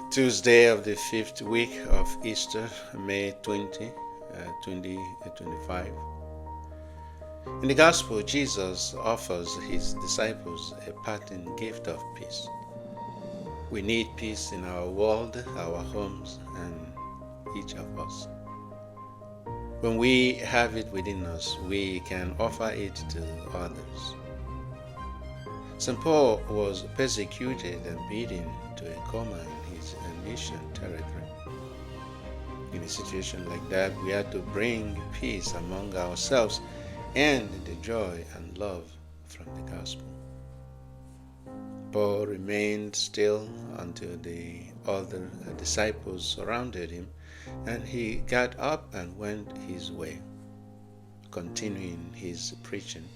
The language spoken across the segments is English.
Tuesday of the fifth week of Easter, May 20, 2025. In the Gospel, Jesus offers his disciples a parting gift of peace. We need peace in our world, our homes, and each of us. When we have it within us, we can offer it to others. St. Paul was persecuted and beaten to a coma in his mission territory. In a situation like that, we had to bring peace among ourselves and the joy and love from the gospel. Paul remained still until the other disciples surrounded him, and he got up and went his way, continuing his preaching.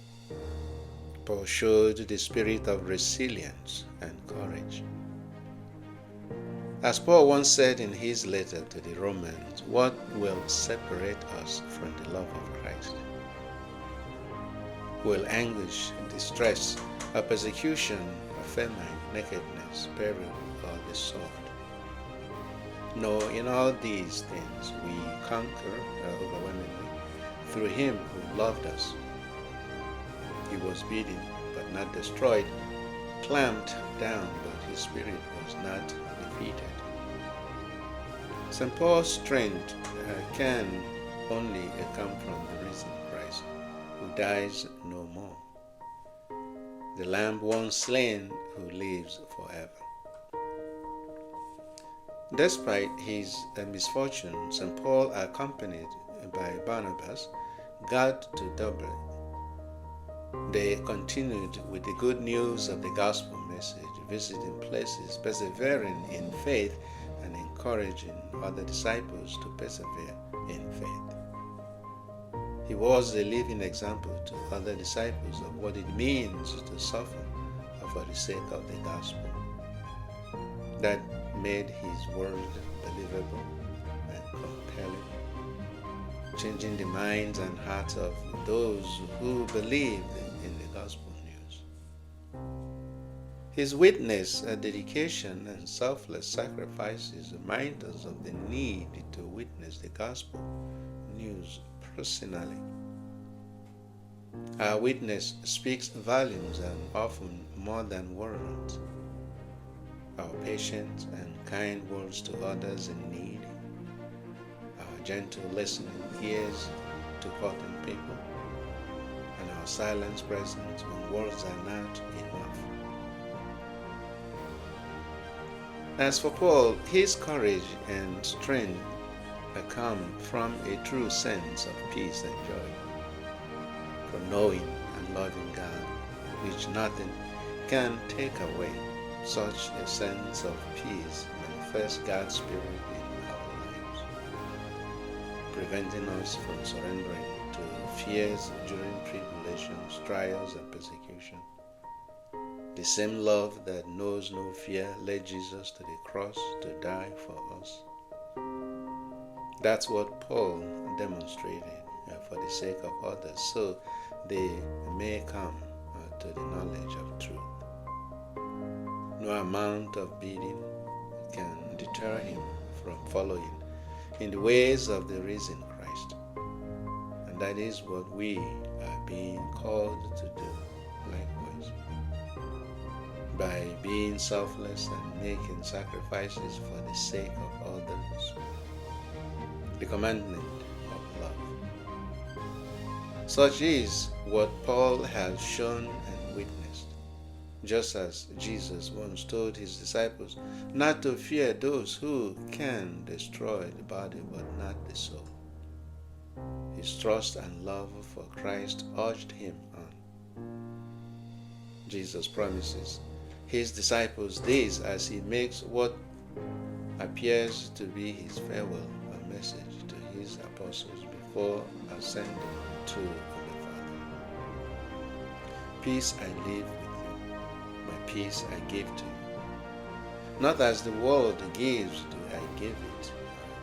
Paul showed the spirit of resilience and courage. As Paul once said in his letter to the Romans, what will separate us from the love of Christ? Will anguish, distress, or persecution, or famine, nakedness, peril, or the sword? No, in all these things we conquer overwhelmingly through him who loved us. He was beaten, but not destroyed, clamped down, but his spirit was not defeated. St. Paul's strength can only come from the risen Christ, who dies no more, the Lamb once slain, who lives forever. Despite his misfortune, St. Paul, accompanied by Barnabas, got to Dublin. They continued with the good news of the gospel message, visiting places, persevering in faith, and encouraging other disciples to persevere in faith. He was a living example to other disciples of what it means to suffer for the sake of the gospel. That made his word believable and compelling, changing the minds and hearts of those who believed in the gospel news. His witness, dedication, and selfless sacrifices remind us of the need to witness the gospel news personally. Our witness speaks volumes and often more than words. Our patient and kind words to others in need, our gentle listening ears to hurting people, and our silent presence when words are not enough. As for Paul, his courage and strength come from a true sense of peace and joy, from knowing and loving God, which nothing can take away. Such a sense of peace manifests God's Spirit in our lives, preventing us from surrendering to fears during tribulations, trials, and persecution. The same love that knows no fear led Jesus to the cross to die for us. That's what Paul demonstrated for the sake of others, so they may come to the knowledge of truth. No amount of beating can deter him from following in the ways of the risen Christ. And that is what we are being called to do likewise. By being selfless and making sacrifices for the sake of others. The commandment of love. Such is what Paul has shown and witnessed. Just as Jesus once told his disciples not to fear those who can destroy the body but not the soul. His trust and love for Christ urged him on. Jesus promises his disciples this as he makes what appears to be his farewell message to his apostles before ascending to the Father. Peace I leave with you, my peace I give to you. Not as the world gives do I give it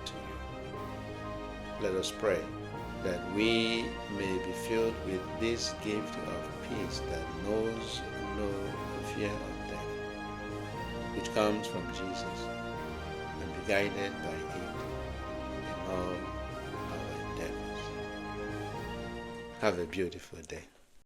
to you. Let us pray that we may be filled with this gift of peace that knows no fear of death, which comes from Jesus, guided by it in all our endeavors. Have a beautiful day.